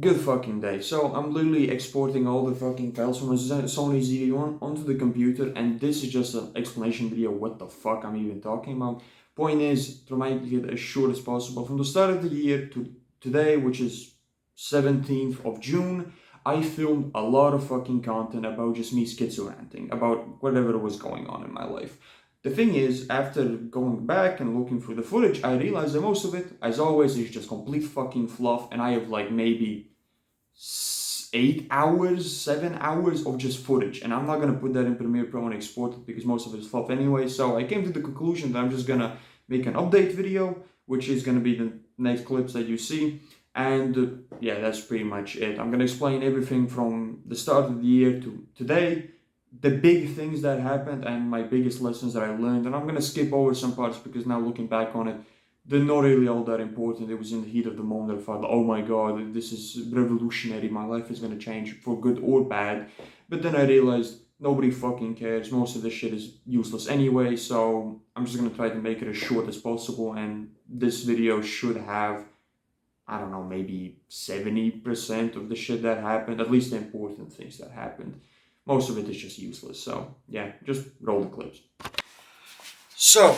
Good fucking day. So I'm literally exporting all the fucking files from a Sony ZV-1 onto the computer, and this is just an explanation video what the fuck I'm even talking about. Point is, to make it as short as possible, from the start of the year to today, which is 17th of June, I filmed a lot of fucking content about just me schizoranting, about whatever was going on in my life. The thing is, after going back and looking through the footage, I realized that most of it, as always, is just complete fucking fluff, and I have like maybe 8 hours, 7 hours of just footage, and I'm not gonna put that in Premiere Pro and export it because most of it is fluff anyway. So I came to the conclusion that I'm just gonna make an update video, which is gonna be the next clips that you see, and yeah, that's pretty much it. I'm gonna explain everything from the start of the year to today, the big things that happened, and my biggest lessons that I learned. And I'm gonna skip over some parts because now looking back on it, they're not really all that important. It was in the heat of the moment I thought, oh my god, this is revolutionary, my life is gonna change for good or bad. But then I realized nobody fucking cares, most of this shit is useless anyway, so I'm just gonna try to make it as short as possible, and this video should have, I don't know, maybe 70% of the shit that happened, at least the important things that happened. Most of it is just useless, so yeah, just roll the clips. So,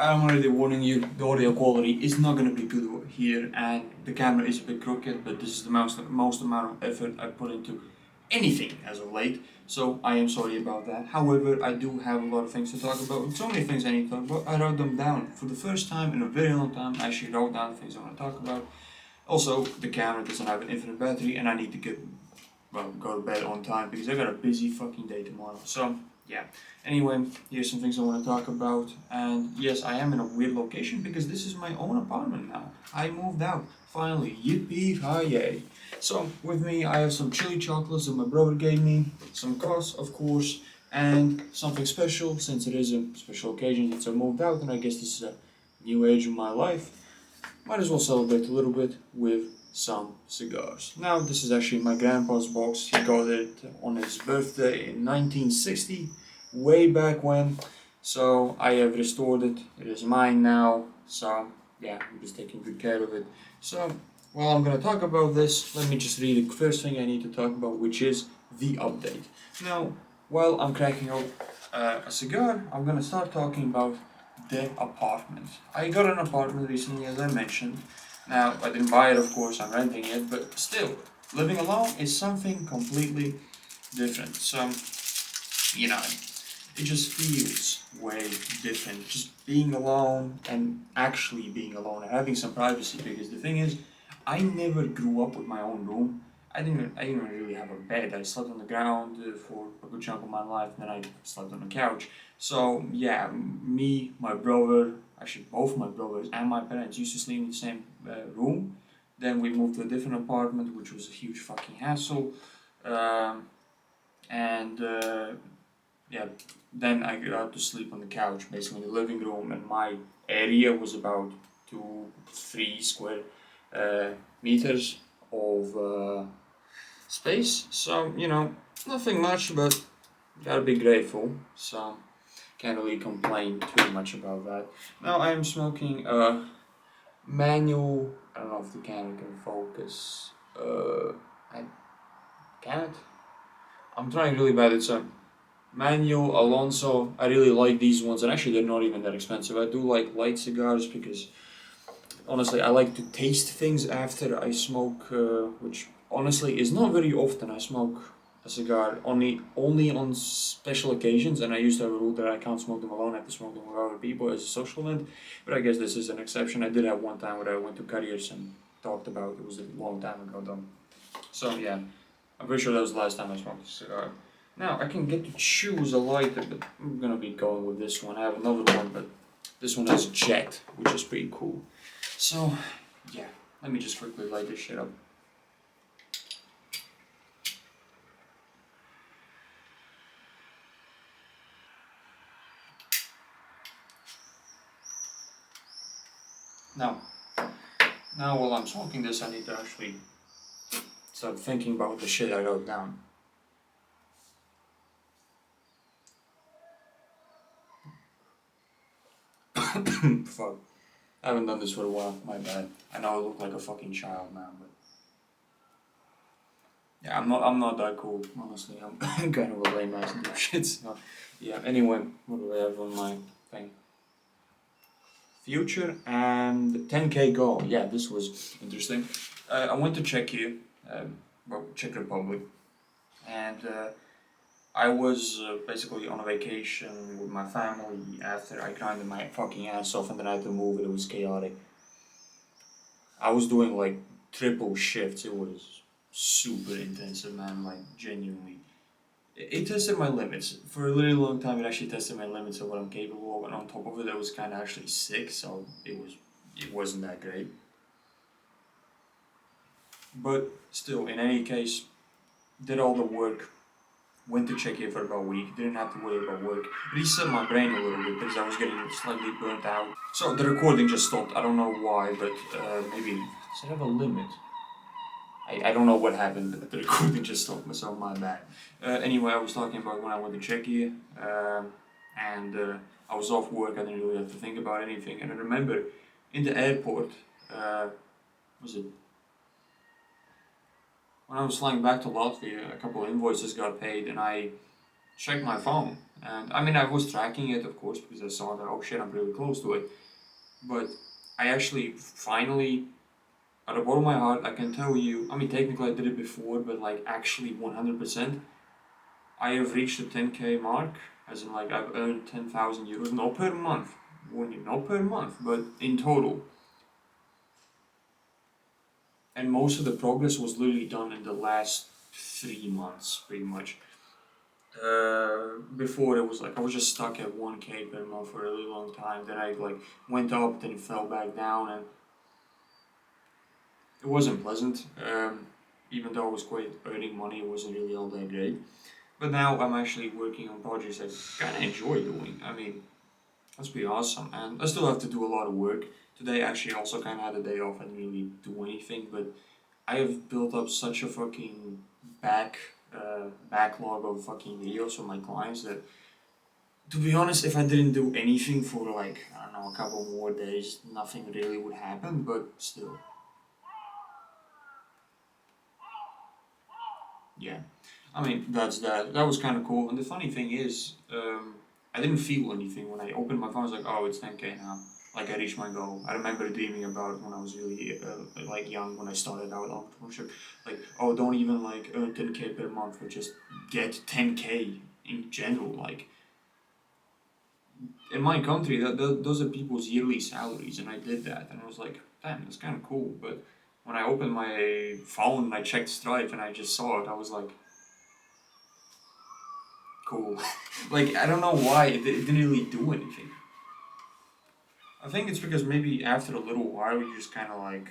I'm already warning you, the audio quality is not going to be good here, and the camera is a bit crooked, but this is the most amount of effort I put into anything as of late, so I am sorry about that. However, I do have a lot of things to talk about, and so many things I need to talk about. I wrote them down. For the first time in a very long time, I actually wrote down things I want to talk about. Also, the camera doesn't have an infinite battery, and I need to go to bed on time because I got a busy fucking day tomorrow. So yeah. Anyway, here's some things I want to talk about. And yes, I am in a weird location because this is my own apartment now. I moved out. Finally. Yippee yay. So with me I have some chili chocolates that my brother gave me, some Cos, of course, and something special since it is a special occasion since I moved out, and I guess this is a new age of my life. Might as well celebrate a little bit with some cigars. Now, this is actually my grandpa's box. He got it on his birthday in 1960, way back when. So I have restored it. It is mine now. So yeah, I'm just taking good care of it. So while I'm gonna talk about this, let me just read the first thing I need to talk about, which is the update. Now, while I'm cracking out a cigar, I'm gonna start talking about the apartment. I got an apartment recently, as I mentioned. Now, I didn't buy it, of course, I'm renting it, but still, living alone is something completely different. So, you know, it just feels way different. Just being alone and actually being alone and having some privacy, because the thing is, I never grew up with my own room. I didn't really have a bed. I slept on the ground for a good chunk of my life, and then I slept on the couch. So yeah, me, my brother, actually both my brothers and my parents used to sleep in the same room. Then we moved to a different apartment, which was a huge fucking hassle. And yeah, then I got to sleep on the couch, basically in the living room, and my area was about 2-3 square meters of space. So, you know, nothing much, but gotta be grateful. So, can't really complain too much about that. Now I am smoking a manual. I don't know if the camera can focus. Can it? I'm trying really bad. It's a manual Alonso. I really like these ones, and actually they're not even that expensive. I do like light cigars because honestly I like to taste things after I smoke, which honestly is not very often. I smoke a cigar only on special occasions, and I used to have a rule that I can't smoke them alone. I have to smoke them with other people as a social event. But I guess this is an exception. I did have one time where I went to Carriers and talked about it. Was a long time ago though. So yeah, I'm pretty sure that was the last time I smoked a cigar. Now I can get to choose a lighter, but I'm gonna be going with this one. I have another one, but this one has jet, which is pretty cool. So yeah, let me just quickly light this shit up. Now while I'm smoking this, I need to actually start thinking about the shit I wrote down. Fuck. I haven't done this for a while, my bad. I know I look like a fucking child now, but Yeah, I'm not that cool, honestly. I'm kind of a lame ass and do shit. So, yeah. Anyway, what do I have on my thing? Future and 10K goal. Yeah, this was interesting. I went to Czechia, well, Czech Republic, and I was basically on a vacation with my family after I grinded my fucking ass off, and then I had to move. It was chaotic. I was doing like triple shifts. It was super intensive, man. Like genuinely, it tested my limits for a really long time. It actually tested my limits of what I'm capable of, and on top of it, I was kind of actually sick, so it wasn't that great. But still, in any case, did all the work. Went to Czechia for about a week. Didn't have to worry about work. Reset my brain a little bit because I was getting slightly burnt out. So the recording just stopped. I don't know why, but maybe does it have a limit? I don't know what happened. The recording just stopped, so my bad. Anyway, I was talking about when I went to Czechia, and I was off work. I didn't really have to think about anything. And I remember in the airport, was it when I was flying back to Latvia? A couple of invoices got paid, and I checked my phone. And I mean, I was tracking it, of course, because I saw that, oh shit, I'm really close to it. But I actually finally, out of all my heart, I can tell you, I mean, technically I did it before, but like actually 100%, I have reached the 10K mark, as in like I've earned 10,000 euros, not per month, not per month, but in total. And most of the progress was literally done in the last 3 months, pretty much. Before it was like I was just stuck at 1K per month for a really long time. Then I like went up, then it fell back down, and it wasn't pleasant. Even though I was quite earning money, it wasn't really all that great. But now I'm actually working on projects I kind of enjoy doing. I mean, that's pretty awesome, and I still have to do a lot of work. Today actually also kind of had a day off. I didn't really do anything, but I have built up such a fucking backlog of fucking videos for my clients that, to be honest, if I didn't do anything for like, I don't know, a couple more days, nothing really would happen, but still. Yeah. I mean, that's that. That was kind of cool. And the funny thing is, I didn't feel anything when I opened my phone. I was like, oh, it's 10K now. Like, I reached my goal. I remember dreaming about it when I was really, like, young, when I started out entrepreneurship. Like, oh, don't even, like, earn 10K per month, but just get 10K in general. Like, in my country, those are people's yearly salaries, and I did that, and I was like, damn, that's kind of cool. But when I opened my phone and I checked Stripe and I just saw it, I was like, cool. Like, I don't know why it didn't really do anything. I think it's because maybe after a little while you just kind of like,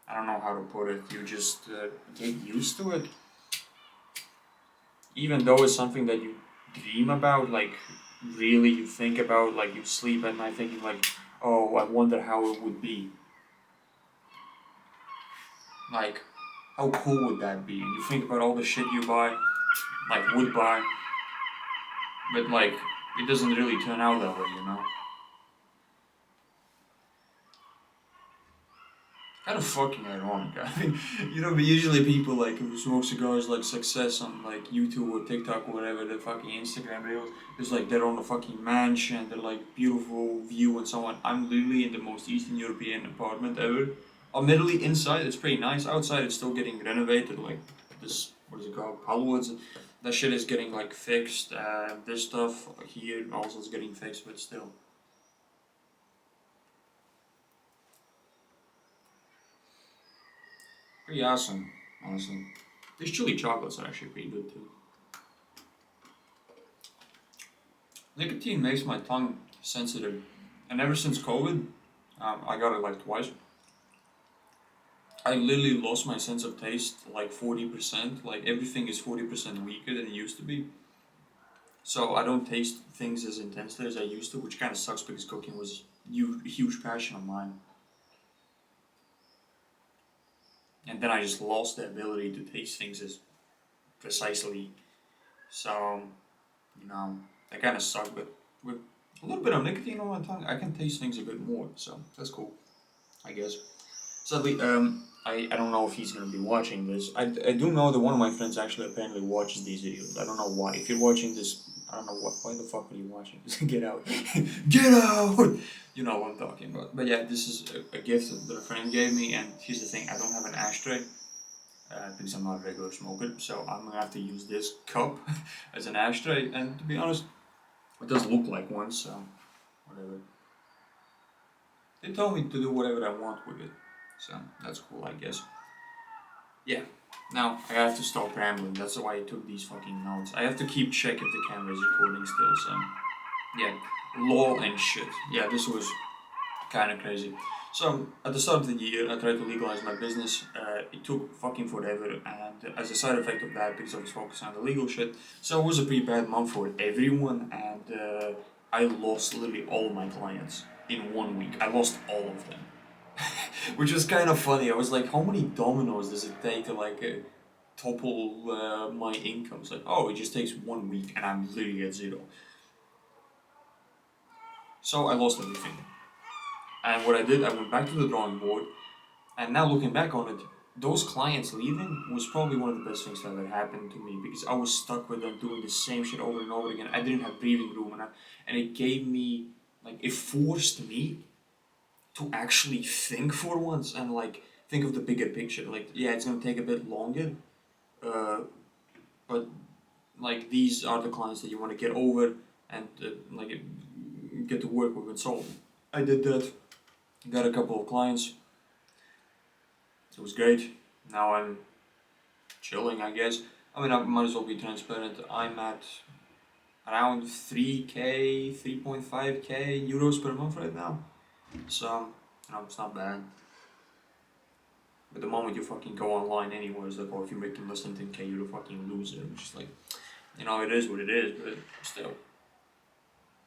I don't know how to put it, you just get used to it. Even though it's something that you dream about, like really you think about, like you sleep at night thinking like, oh, I wonder how it would be. Like, how cool would that be? And you think about all the shit you buy, like would buy, but like it doesn't really turn out that way, you know? Kind of fucking ironic. I mean, you know, but usually people like who smoke cigars like success on like YouTube or TikTok or whatever, the fucking Instagram videos, it's like they're on a fucking mansion, they're like beautiful view and so on. I'm literally in the most Eastern European apartment ever. Admittedly, inside it's pretty nice. Outside it's still getting renovated. Like this, what is it called? Palwoods. That shit is getting like fixed. This stuff here also is getting fixed, but still. Pretty awesome, honestly. These chili chocolates are actually pretty good too. Nicotine makes my tongue sensitive, and ever since COVID, I got it like twice. I literally lost my sense of taste like 40%. Like everything is 40% weaker than it used to be. So I don't taste things as intensely as I used to, which kind of sucks because cooking was a huge passion of mine. And then I just lost the ability to taste things as precisely. So, you know, that kind of sucked. But with a little bit of nicotine on my tongue, I can taste things a bit more. So that's cool, I guess. Sadly, I don't know if he's gonna be watching this. I do know that one of my friends actually apparently watches these videos. I don't know why. If you're watching this, I don't know why the fuck are you watching this? Get out. Get out! You know what I'm talking about. But yeah, this is a gift that a friend gave me, and here's the thing, I don't have an ashtray. Because I'm not a regular smoker, so I'm gonna have to use this cup as an ashtray, and to be honest, it does look like one, so whatever. They told me to do whatever I want with it, so that's cool, I guess. Yeah, now I have to stop rambling, that's why I took these fucking notes. I have to keep check if the camera is recording still, so yeah, law and shit. Yeah, this was kind of crazy. So at the start of the year, I tried to legalize my business. It took fucking forever, and as a side effect of that, because I was focusing on the legal shit, so it was a pretty bad month for everyone, and I lost literally all my clients in 1 week. I lost all of them, which was kind of funny. I was like, how many dominoes does it take to like topple my income? It's like, oh, it just takes 1 week, and I'm literally at zero. So I lost everything. And what I did, I went back to the drawing board, and now looking back on it, those clients leaving was probably one of the best things that ever happened to me, because I was stuck with them doing the same shit over and over again. I didn't have breathing room, and it gave me, like, it forced me to actually think for once and, like, think of the bigger picture. Like, yeah, it's gonna take a bit longer, but, like, these are the clients that you want to get over and, like, get to work with and so I did that. Got a couple of clients. It was great. Now I'm chilling, I guess. I mean, I might as well be transparent. I'm at around 3k, 3.5k euros per month right now. So, you know, it's not bad. But the moment you fucking go online anywhere, it's like, oh, if you're making less than 10k, you're a fucking loser. Which is like, you know, it is what it is, but still.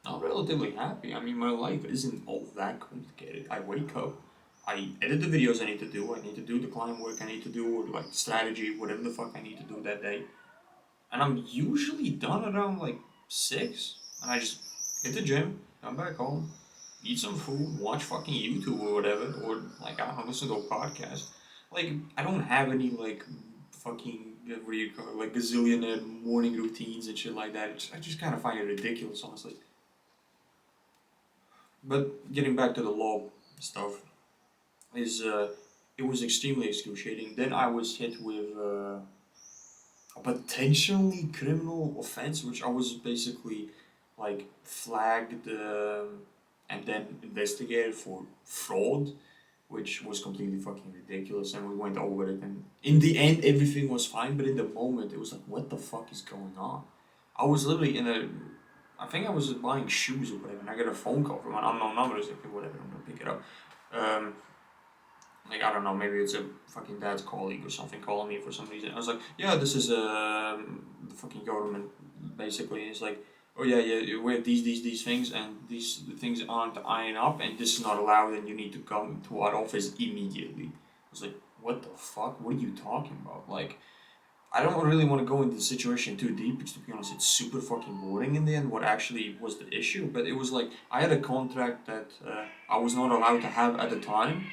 I'm relatively happy. I mean, my life isn't all that complicated. I wake up, I edit the videos I need to do, I need to do the client work I need to do, or like strategy, whatever the fuck I need to do that day. And I'm usually done around like 6, and I just hit the gym, come back home, eat some food, watch fucking YouTube or whatever, or like, I don't know, listen to a podcast. Like, I don't have any like fucking, what do you call it, like gazillionaire morning routines and shit like that. I just kind of find it ridiculous, honestly. But getting back to the law stuff, is it was extremely excruciating. Then I was hit with a potentially criminal offense, which I was basically like flagged and then investigated for fraud, which was completely fucking ridiculous. And we went over it, and in the end, everything was fine. But in the moment, it was like, what the fuck is going on? I was literally I think I was buying shoes or whatever, and I got a phone call from an unknown number. I was like, okay, whatever, I'm gonna pick it up. Like, I don't know, maybe it's a fucking dad's colleague or something calling me for some reason. I was like, yeah, this is the fucking government, basically. And it's like, oh yeah, we have these things, and these things aren't ironed up, and this is not allowed, and you need to come to our office immediately. I was like, what the fuck? What are you talking about? Like, I don't really want to go into the situation too deep, because to be honest, it's super fucking boring in the end what actually was the issue. But it was like, I had a contract that I was not allowed to have at the time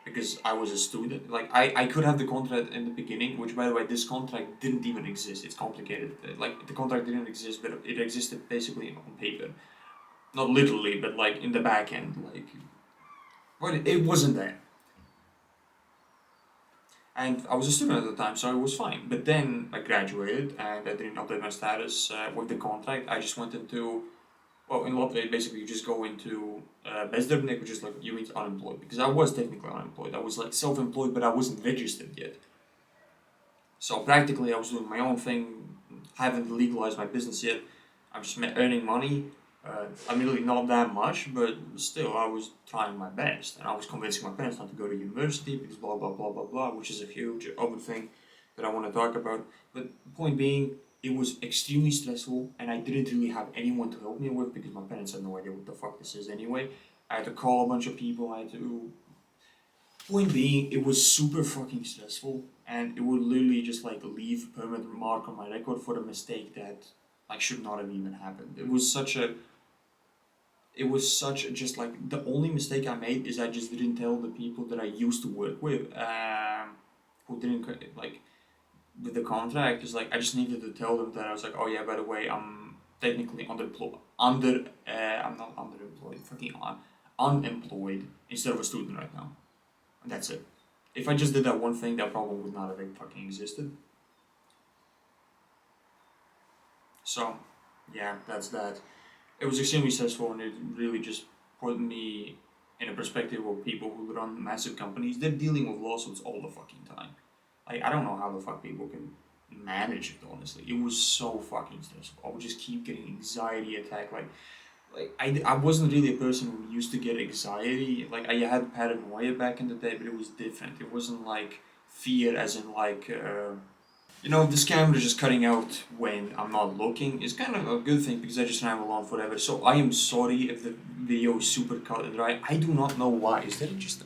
because I was a student. Like, I could have the contract in the beginning, which, by the way, this contract didn't even exist. It's complicated. Like, the contract didn't exist, but it existed basically on paper. Not literally, but like in the back end. Like, but it wasn't there. And I was a student at the time, so it was fine. But then I graduated and I didn't update my status with the contract. I just went into, well, in Latvia, basically, you just go into bezdarbnik, which is like, you mean unemployed. Because I was technically unemployed. I was like self-employed, but I wasn't registered yet. So practically, I was doing my own thing, haven't legalized my business yet. I'm just earning money. I mean, really not that much, but still, I was trying my best. And I was convincing my parents not to go to university because blah, blah, blah, blah, blah, which is a huge other thing that I want to talk about. But the point being, it was extremely stressful, and I didn't really have anyone to help me with because my parents had no idea what the fuck this is anyway. I had to call a bunch of people, I had to... Point being, it was super fucking stressful, and it would literally just like leave a permanent mark on my record for a mistake that like should not have even happened. Just like, the only mistake I made is I just didn't tell the people that I used to work with who didn't like with the contract is like I just needed to tell them that I was like, oh yeah, by the way, I'm technically I'm not underemployed, fucking unemployed instead of a student right now, and that's it. If I just did that one thing, that problem would not have fucking existed. So, yeah, that's that. It was extremely stressful, and it really just put me in a perspective of people who run massive companies. They're dealing with lawsuits all the fucking time. Like, I don't know how the fuck people can manage it, honestly. It was so fucking stressful. I would just keep getting anxiety attack. I wasn't really a person who used to get anxiety. Like, I had paranoia back in the day, but it was different. It wasn't like fear, as in, like, this camera just cutting out when I'm not looking is kind of a good thing because I just ramble on forever. So I am sorry if the video is super cut and dry. I do not know why. Is there just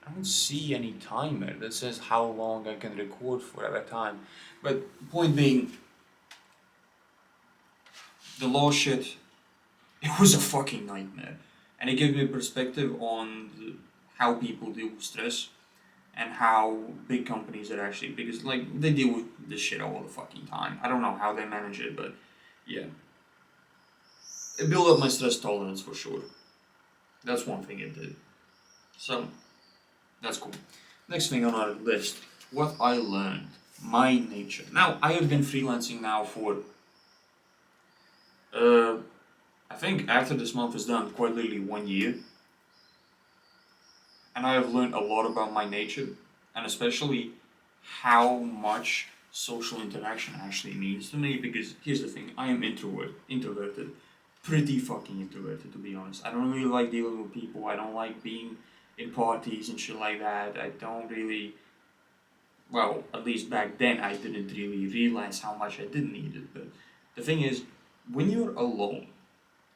I don't see any timer that says how long I can record for at a time. But point being, the law shit, it was a fucking nightmare. And it gave me a perspective on how people deal with stress and how big companies are actually, because like they deal with this shit all the fucking time. I don't know how they manage it, but yeah. It built up my stress tolerance for sure. That's one thing it did. So, that's cool. Next thing on our list, what I learned, my nature. Now, I have been freelancing now for, I think after this month is done, quite literally 1 year. And I have learned a lot about my nature, and especially how much social interaction actually means to me, because here's the thing, I am introverted, pretty fucking introverted to be honest. I don't really like dealing with people, I don't like being in parties and shit like that, I don't really, well, at least back then I didn't really realize how much I didn't need it, but the thing is, when you're alone,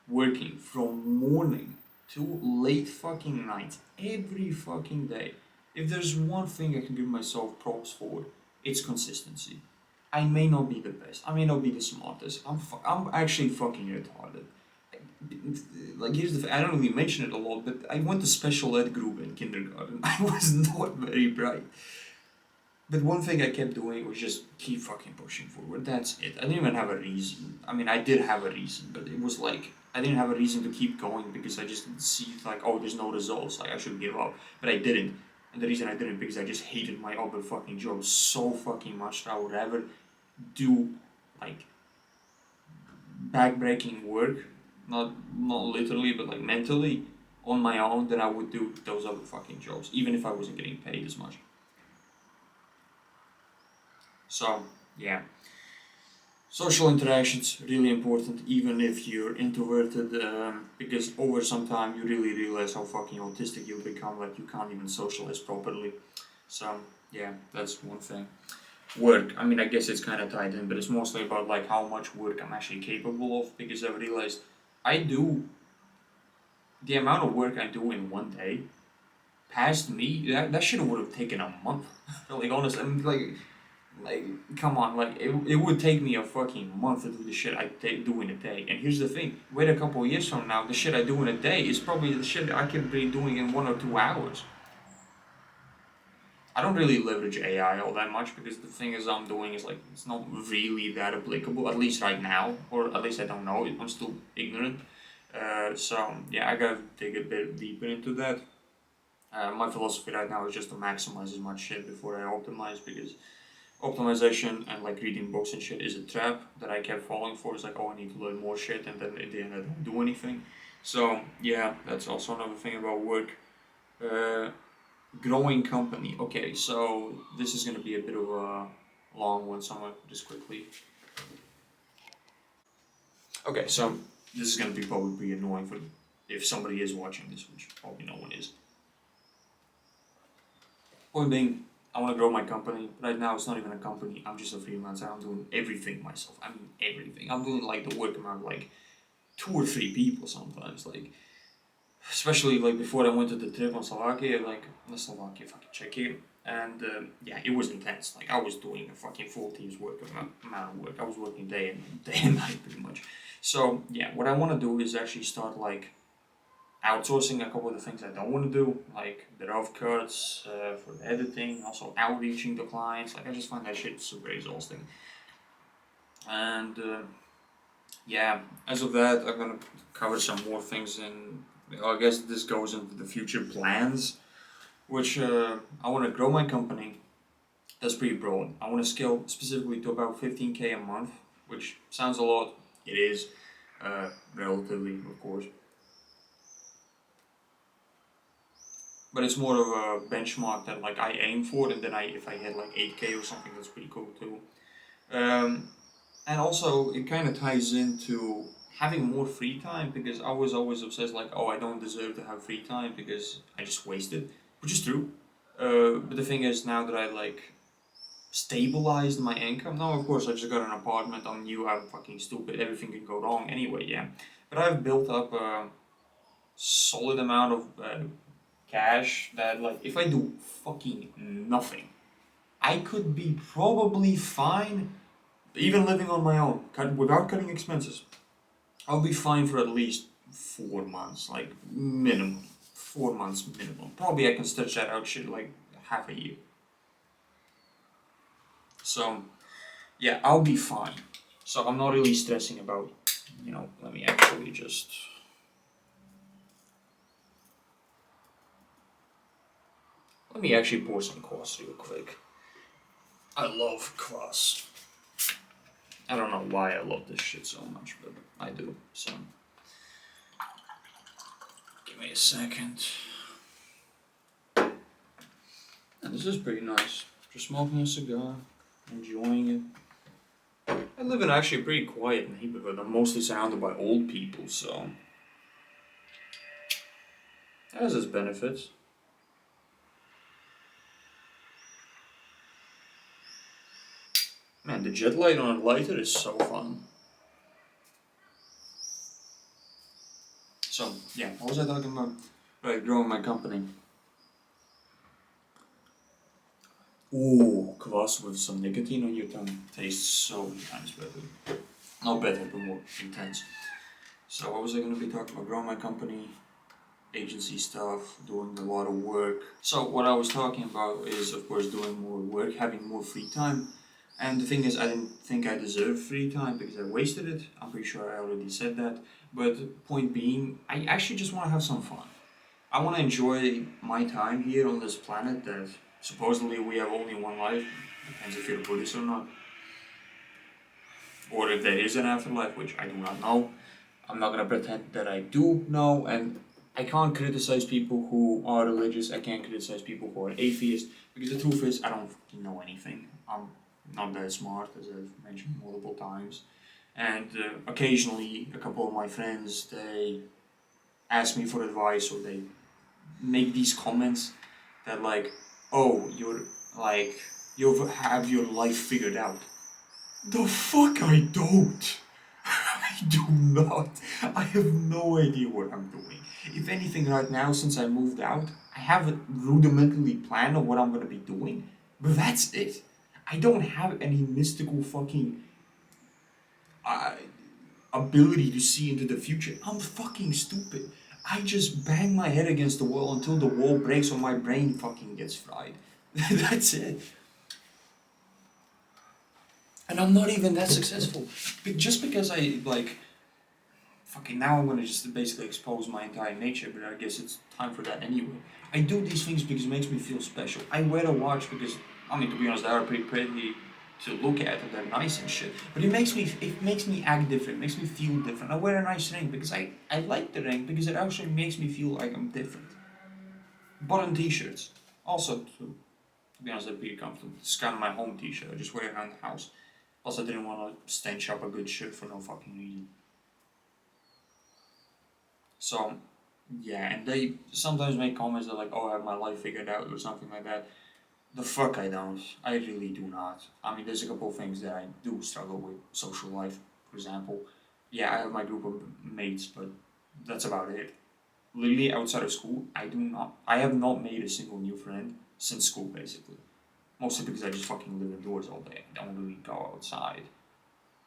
working from morning to late fucking night, every fucking day, if there's one thing I can give myself props for, it's consistency. I may not be the best, I may not be the smartest, I'm actually fucking retarded. Like, here's the thing, I don't really mention it a lot, but I went to special ed group in kindergarten. I was not very bright. But one thing I kept doing was just keep fucking pushing forward. That's it. I didn't even have a reason. I mean, I did have a reason, but it was like, I didn't have a reason to keep going because I just see, like, oh, there's no results, like, I should give up. But I didn't. And the reason I didn't, because I just hated my other fucking job so fucking much that I would rather do, like, backbreaking work, not literally, but, like, mentally, on my own, than I would do those other fucking jobs, even if I wasn't getting paid as much. So, yeah. Social interactions, really important, even if you're introverted, because over some time you really realize how fucking autistic you become, like you can't even socialize properly. So, yeah, that's one thing. Work, I mean, I guess it's kind of tied in, but it's mostly about like how much work I'm actually capable of, because I've realized the amount of work I do in one day, past me, that shit would have taken a month. Like, honestly, I mean, like, come on, like, it would take me a fucking month to do the shit I do in a day. And here's the thing, wait a couple of years from now, the shit I do in a day is probably the shit I could be doing in 1 or 2 hours. I don't really leverage AI all that much because the thing is I'm doing is like, it's not really that applicable, at least right now, or at least I don't know, I'm still ignorant. So, yeah, I gotta dig a bit deeper into that. My philosophy right now is just to maximize as much shit before I optimize, because optimization and like reading books and shit is a trap that I kept falling for. It's like, oh, I need to learn more shit, and then in the end I don't do anything. So yeah, that's also another thing about work. Growing company. Okay, so this is gonna be a bit of a long one, so I'm gonna just quickly. Okay, so this is gonna be probably annoying for if somebody is watching this, which probably no one is. Point being, I want to grow my company. Right now, it's not even a company. I'm just a freelancer. I'm doing everything myself. I mean, everything. I'm doing like the work amount of like 2 or 3 people sometimes. Like, especially like before I went to the trip on Slovakia, like not Slovakia, fucking Czechia, and yeah, it was intense. Like, I was doing a fucking full team's work amount of work. I was working day and night pretty much. So yeah, what I want to do is actually start like outsourcing a couple of the things I don't want to do, like the rough cuts for the editing, also outreaching to clients. Like I just find that shit super exhausting. And yeah, as of that, I'm gonna cover some more things, and I guess this goes into the future plans, which I want to grow my company. That's pretty broad. I want to scale specifically to about 15K a month, which sounds a lot. It is, relatively, of course. But it's more of a benchmark that like I aim for, and then if I hit like 8K or something, that's pretty cool too. Um, and also it kind of ties into having more free time, because I was always obsessed like, oh, I don't deserve to have free time because I just wasted, which is true. But the thing is, now that I like stabilized my income, now of course I just got an apartment, I'm new, I'm fucking stupid, everything can go wrong anyway, yeah. But I've built up a solid amount of cash that like if I do fucking nothing, I could be probably fine, even living on my own, without cutting expenses. I'll be fine for at least 4 months, like minimum. 4 months minimum. Probably I can stretch that out shit like half a year. So yeah, I'll be fine. So I'm not really stressing about, let me actually just. Let me actually pour some kvass real quick. I love kvass. I don't know why I love this shit so much, but I do. So, give me a second. And this is pretty nice. Just smoking a cigar, enjoying it. I live in actually a pretty quiet neighborhood. I'm mostly surrounded by old people, so that has its benefits. Man, the jet light on a lighter is so fun. So, yeah, what was I talking about? Right, growing my company. Ooh, kvass with some nicotine on your tongue tastes so many times better. Not better, but more intense. So what was I going to be talking about? Growing my company, agency stuff, doing a lot of work. So what I was talking about is, of course, doing more work, having more free time. And the thing is, I didn't think I deserved free time because I wasted it. I'm pretty sure I already said that. But point being, I actually just want to have some fun. I want to enjoy my time here on this planet that supposedly we have only one life. Depends if you're a Buddhist or not. Or if there is an afterlife, which I do not know. I'm not gonna pretend that I do know, and I can't criticize people who are religious. I can't criticize people who are atheists, because the truth is I don't fucking know anything. I'm not that smart, as I've mentioned multiple times. And occasionally, a couple of my friends, they ask me for advice, or they make these comments that like, oh, you have your life figured out. The fuck I don't. I do not. I have no idea what I'm doing. If anything, right now, since I moved out, I have a rudimentally plan of what I'm gonna be doing, but that's it. I don't have any mystical fucking uh, ability to see into the future. I'm fucking stupid. I just bang my head against the wall until the wall breaks or my brain fucking gets fried. That's it. And I'm not even that successful. Just because I, like, fucking now I'm gonna just basically expose my entire nature, but I guess it's time for that anyway. I do these things because it makes me feel special. I wear a watch because, I mean, to be honest, they are pretty pretty to look at and they're nice and shit. But it makes me act different, it makes me feel different. I wear a nice ring because I like the ring because it actually makes me feel like I'm different. Button t-shirts. Also, to be honest, they're pretty comfortable. It's kind of my home t-shirt. I just wear it around the house. Also, I didn't want to stench up a good shirt for no fucking reason. So, yeah, and they sometimes make comments that like, oh, I have my life figured out or something like that. The fuck I don't. I really do not. I mean, there's a couple of things that I do struggle with. Social life, for example. Yeah, I have my group of mates, but that's about it. Literally outside of school, I have not made a single new friend since school, basically. Mostly because I just fucking live indoors all day. I don't really go outside.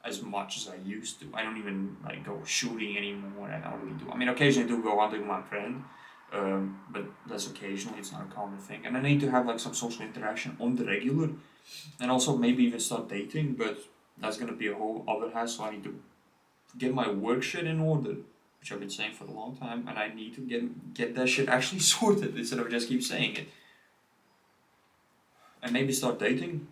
as much as I used to. I don't even like go shooting anymore. I don't really do. I mean, occasionally I do go hunting with my friend, but that's occasionally. It's not a common thing. And I need to have like some social interaction on the regular, and also maybe even start dating. But that's gonna be a whole other hassle. I need to get my work shit in order, which I've been saying for a long time, and I need to get that shit actually sorted instead of just keep saying it. And maybe start dating,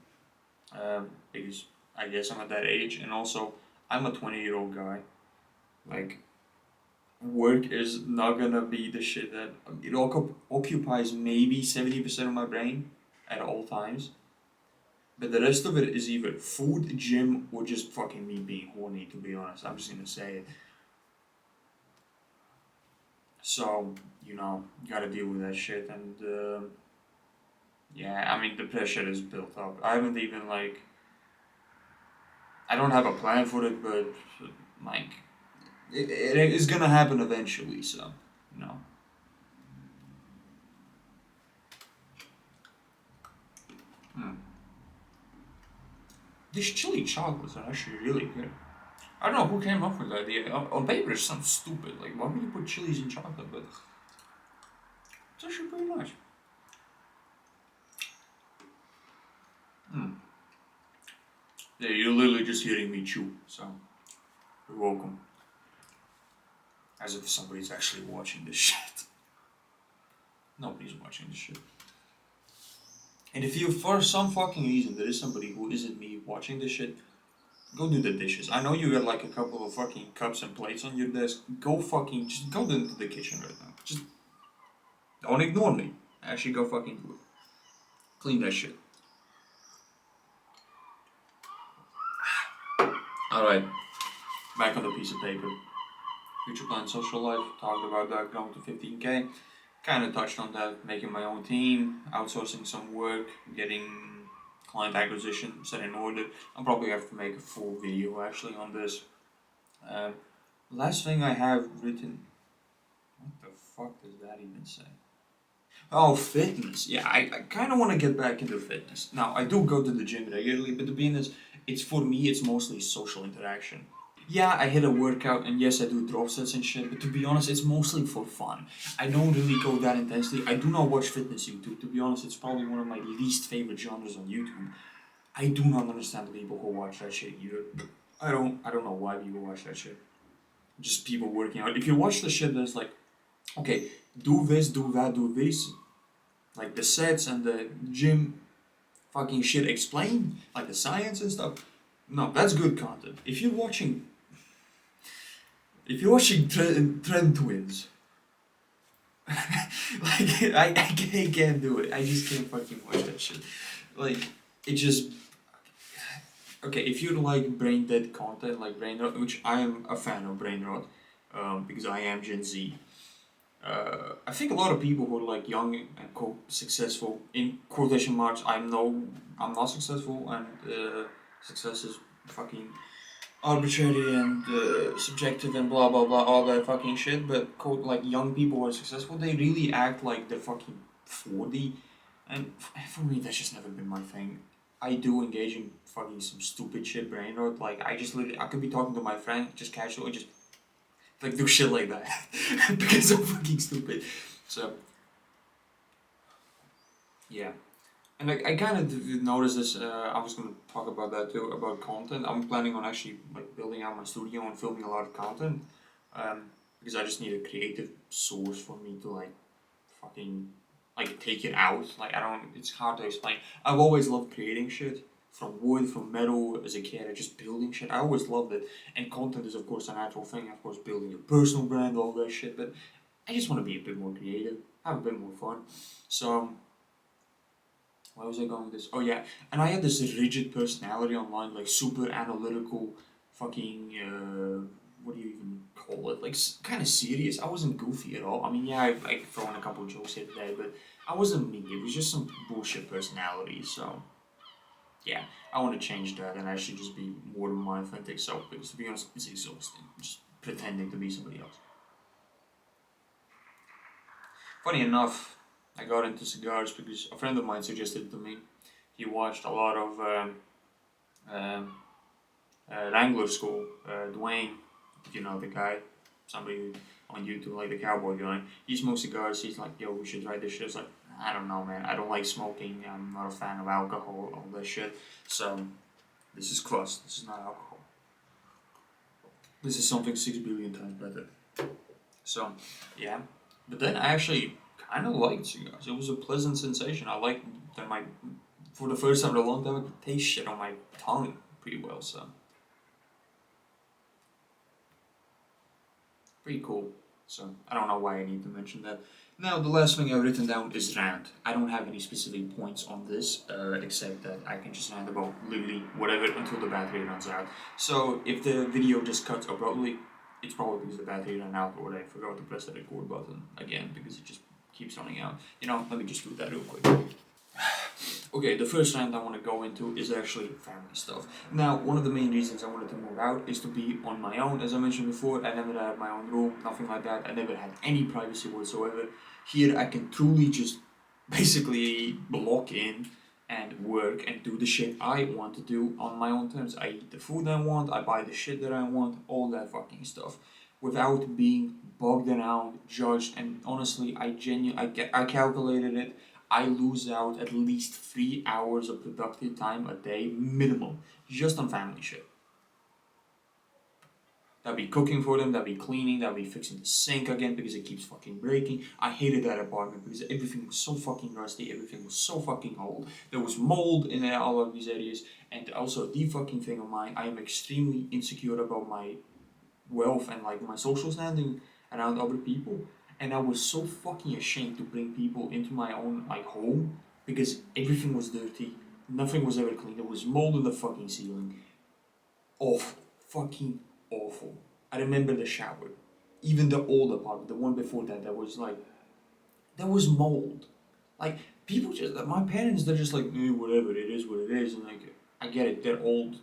because I guess I'm at that age, and also I'm a 20-year-old guy. Like, work is not gonna be the shit that it occupies maybe 70% of my brain at all times. But the rest of it is either food, gym, or just fucking me being horny, to be honest. I'm just gonna say it. So, gotta deal with that shit. And, yeah, I mean, the pressure is built up. I haven't even, like, I don't have a plan for it, but, like, it is gonna happen eventually, so, you know. Hmm. These chili chocolates are actually really good. I don't know who came up with the idea. On paper, it sounds stupid. Like, why would you put chilies in chocolate? But it's actually pretty nice. Hmm. Yeah, you're literally just hearing me chew, so you're welcome. As if somebody's actually watching this shit. Nobody's watching this shit. And if you, for some fucking reason, there is somebody who isn't me watching this shit, go do the dishes. I know you got like a couple of fucking cups and plates on your desk. Go fucking, just go into the kitchen right now. Just don't ignore me. Actually, go fucking do it. Clean that shit. Alright, back on the piece of paper. Future plan, social life. Talked about that, going to 15K. Kind of touched on that, making my own team, outsourcing some work, getting client acquisition set in order. I'll probably have to make a full video actually on this. Um, Last thing I have written. What the fuck does that even say? Oh, fitness. Yeah, I kind of want to get back into fitness. Now, I do go to the gym regularly, but to be honest, it's for me, it's mostly social interaction. Yeah, I hit a workout, and yes, I do drop sets and shit, but to be honest, it's mostly for fun. I don't really go that intensely. I do not watch fitness YouTube. To be honest, it's probably one of my least favorite genres on YouTube. I do not understand the people who watch that shit either. I don't know why people watch that shit. Just people working out. If you watch the shit that's like, okay, do this, do that, do this, like the sets and the gym fucking shit explained, like the science and stuff. No, that's good content. If you're watching Trend Twins, like I can't do it. I just can't fucking watch that shit. Like it just okay. If you like brain dead content, like brain rot, which I am a fan of brain rot, because I am Gen Z. I think a lot of people who are like young and successful in quotation marks. I'm not successful, and success is fucking arbitrary and subjective and blah blah blah, all that fucking shit. But like young people who are successful, they really act like they're fucking 40, and for me that's just never been my thing. I do engage in fucking some stupid shit brain rot. Like I could be talking to my friend just casually, just like do shit like that because I'm fucking stupid. So yeah. And I kind of noticed this. I was gonna talk about that too, about content. I'm planning on actually like building out my studio and filming a lot of content, because I just need a creative source for me to like fucking like take it out. Like I don't. It's hard to explain. I've always loved creating shit from wood, from metal as a kid. I just building shit. I always loved it. And content is of course a natural thing. Of course, building your personal brand, all that shit. But I just want to be a bit more creative, have a bit more fun. So. Where was I going with this? Oh yeah, and I had this rigid personality online, like super analytical, fucking what do you even call it? Like kind of serious. I wasn't goofy at all. I mean, yeah, I've like thrown a couple jokes here today, but I wasn't me. It was just some bullshit personality. So yeah, I want to change that, and I should just be more than my authentic self. Because to be honest, it's exhausting. Just pretending to be somebody else. Funny enough, I got into cigars because a friend of mine suggested it to me. He watched a lot of um, Wrangler School, Dwayne, if you know the guy, somebody on YouTube, like the cowboy guy, he smokes cigars. He's like, yo, we should try this shit. It's like, I don't know, man. I don't like smoking. I'm not a fan of alcohol, all that shit. So, this is kvass. This is not alcohol. This is something 6 billion times better. So, yeah. But then I actually kind of liked cigars. It was a pleasant sensation. I liked that for the first time in a long time, I could taste shit on my tongue pretty well, so. Pretty cool. So, I don't know why I need to mention that. Now, the last thing I've written down is rant. I don't have any specific points on this, except that I can just rant about literally whatever until the battery runs out. So, if the video just cuts abruptly, it's probably because the battery ran out or I forgot to press the record button again because it just keeps running out. You know, let me just do that real quick. Okay, the first rant I want to go into is actually family stuff. Now, one of the main reasons I wanted to move out is to be on my own. As I mentioned before, I never had my own room, nothing like that. I never had any privacy whatsoever. Here, I can truly just basically block in and work and do the shit I want to do on my own terms. I eat the food I want, I buy the shit that I want, all that fucking stuff, without being bogged around, judged, and honestly, I calculated it. I lose out at least 3 hours of productive time a day, minimum, just on family shit. That'd be cooking for them, that'd be cleaning, that'd be fixing the sink again because it keeps fucking breaking. I hated that apartment because everything was so fucking rusty, everything was so fucking old. There was mold in all of these areas, and also the fucking thing of mine, I am extremely insecure about my wealth and like my social standing around other people. And I was so fucking ashamed to bring people into my own like home because everything was dirty, nothing was ever clean. There was mold in the fucking ceiling. Awful, fucking awful. I remember the shower, even the old apartment, the one before that, there was mold. Like people just, my parents, they're just like, whatever, it is what it is, and like I get it, they're old,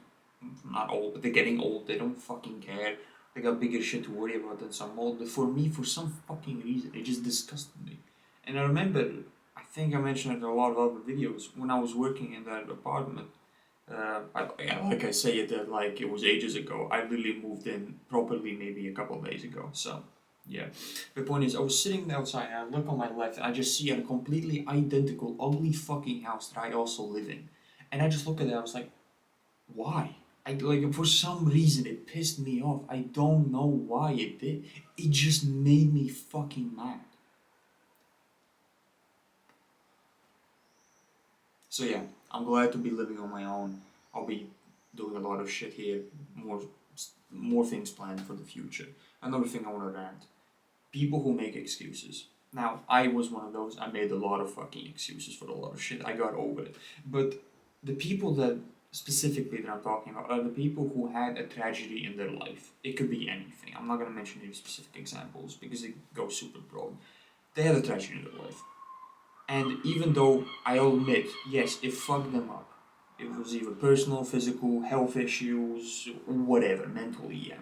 not old, but they're getting old. They don't fucking care. They got bigger shit to worry about than some mold. But for me, for some fucking reason, it just disgusted me. And I remember, I think I mentioned it in a lot of other videos, when I was working in that apartment. Like I say it that like it was ages ago. I really moved in properly maybe a couple of days ago. So yeah, the point is, I was sitting outside and I look on my left and I just see a completely identical, ugly fucking house that I also live in. And I just look at it. I was like, why? Like for some reason it pissed me off. I don't know why it did. It just made me fucking mad. So yeah, I'm glad to be living on my own. I'll be doing a lot of shit here. More things planned for the future. Another thing I want to rant. People who make excuses. Now, I was one of those. I made a lot of fucking excuses for a lot of shit. I got over it. But the people that specifically that I'm talking about are the people who had a tragedy in their life. It could be anything. I'm not going to mention any specific examples because it goes super broad. They had a tragedy in their life. And even though I'll admit, yes, it fucked them up. It was either personal, physical, health issues, whatever, mentally, yeah.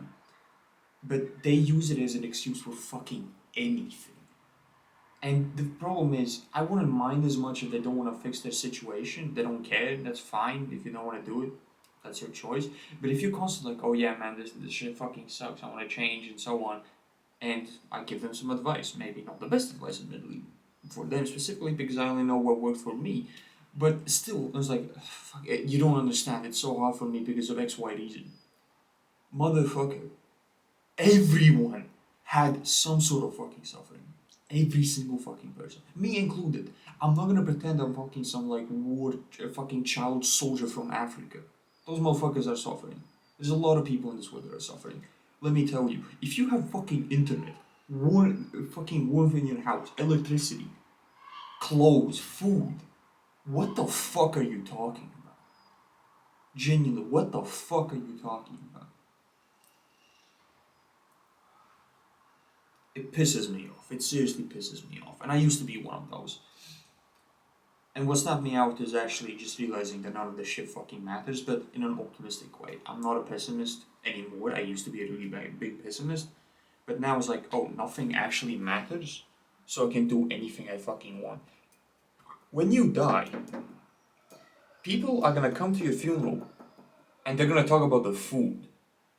But they use it as an excuse for fucking anything. And the problem is, I wouldn't mind as much if they don't want to fix their situation. They don't care. That's fine. If you don't want to do it, that's your choice. But if you're constantly like, oh yeah, man, this shit fucking sucks. I want to change and so on, and I give them some advice, maybe not the best advice, admittedly, for them specifically because I only know what worked for me. But still, I was like, fuck, you don't understand. It's so hard for me because of X, Y reason. Motherfucker, everyone had some sort of fucking suffering. Every single fucking person, me included. I'm not gonna pretend I'm fucking some like fucking child soldier from Africa. Those motherfuckers are suffering. There's a lot of people in this world that are suffering. Let me tell you, if you have fucking internet, fucking warmth in your house, electricity, clothes, food, what the fuck are you talking about? Genuinely, what the fuck are you talking about? It pisses me off. It seriously pisses me off. And I used to be one of those. And what stopped me out is actually just realizing that none of this shit fucking matters, but in an optimistic way. I'm not a pessimist anymore. I used to be a really big pessimist. But now it's like, oh, nothing actually matters, so I can do anything I fucking want. When you die, people are gonna come to your funeral And they're gonna talk about the food.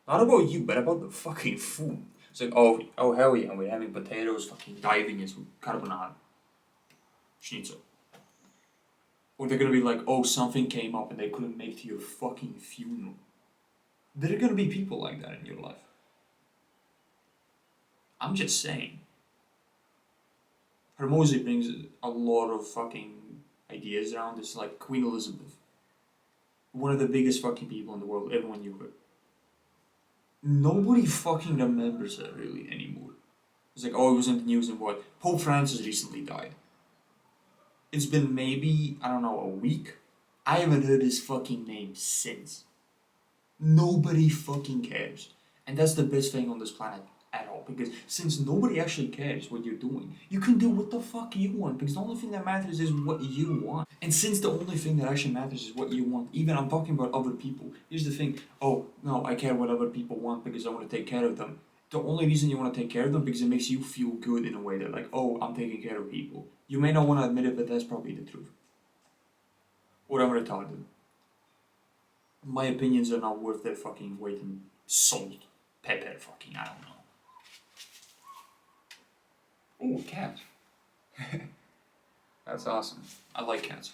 Not about you, but about the fucking food. It's like, oh hell yeah, we're having potatoes, fucking diving into carbonara. Schnitzel. Or they're gonna be like, oh, something came up and they couldn't make it to your fucking funeral. There are gonna be people like that in your life. I'm just saying. Hormozy brings a lot of fucking ideas around. It's like Queen Elizabeth. One of the biggest fucking people in the world. Everyone knew her. Nobody fucking remembers her really anymore. It's like, oh, it was in the news and what? Pope Francis recently died. It's been maybe, I don't know, a week. I haven't heard his fucking name since. Nobody fucking cares. And that's the best thing on this planet at all. Because since nobody actually cares what you're doing, you can do what the fuck you want. Because the only thing that matters is what you want. And since the only thing that actually matters is what you want, even I'm talking about other people. Here's the thing. Oh, no, I care what other people want because I want to take care of them. The only reason you want to take care of them because it makes you feel good in a way that like, oh, I'm taking care of people. You may not want to admit it, but that's probably the truth. Or I'm retarded. My opinions are not worth their fucking weight in salt, pepper, fucking, I don't know. Ooh, a cat. That's awesome. I like cats.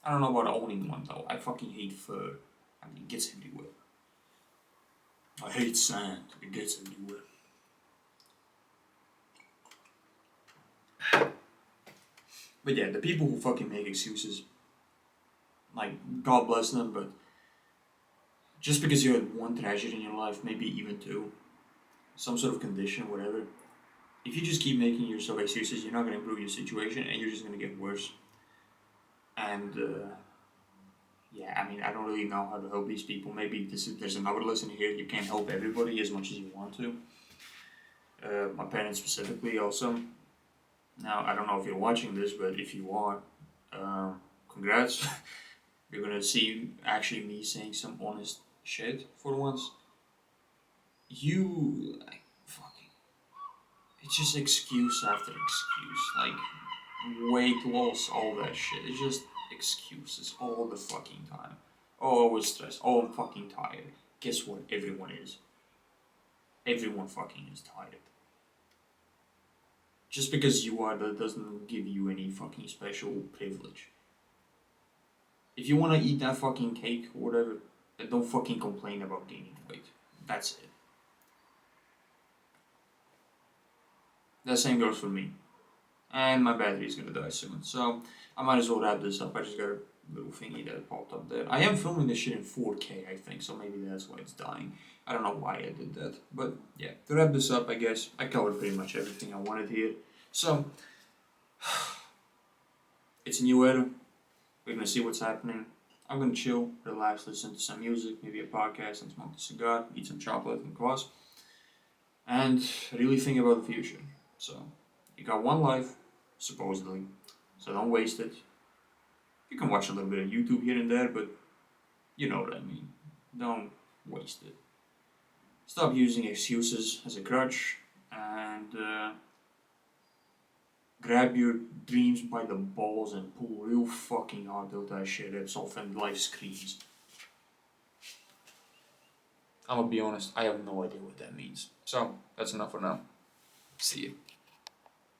I don't know about owning one though. I fucking hate fur. I mean, it gets everywhere. I hate sand. It gets everywhere. But yeah, the people who fucking make excuses, like, God bless them, but just because you had one tragedy in your life, maybe even two, some sort of condition, whatever, if you just keep making yourself excuses, you're not going to improve your situation and you're just going to get worse. And yeah, I mean, I don't really know how to help these people. Maybe there's another lesson here. You can't help everybody as much as you want to. My parents specifically also. Now, I don't know if you're watching this, but if you are, congrats. You're going to see actually me saying some honest shit for once. You, like, fucking, it's just excuse after excuse. Like, weight loss, all that shit. It's just excuses all the fucking time. Oh, I was stressed. Oh, I'm fucking tired. Guess what? Everyone is. Everyone fucking is tired. Just because you are, that doesn't give you any fucking special privilege. If you want to eat that fucking cake or whatever, then don't fucking complain about gaining weight. That's it. The same goes for me. And my battery's gonna die soon, so I might as well wrap this up. I just got a little thingy that popped up there. I am filming this shit in 4K, I think, so maybe that's why it's dying. I don't know why I did that, but yeah. To wrap this up, I guess, I covered pretty much everything I wanted here. So, it's a new era. We're gonna see what's happening. I'm gonna chill, relax, listen to some music, maybe a podcast, and smoke a cigar, eat some chocolate and kvass, and really think about the future. So, you got one life, supposedly, so don't waste it. You can watch a little bit of YouTube here and there, but you know what I mean. Don't waste it. Stop using excuses as a crutch, and grab your dreams by the balls and pull real fucking hard till that shit rips off and life screams. I'm gonna be honest, I have no idea what that means. So, that's enough for now. See you.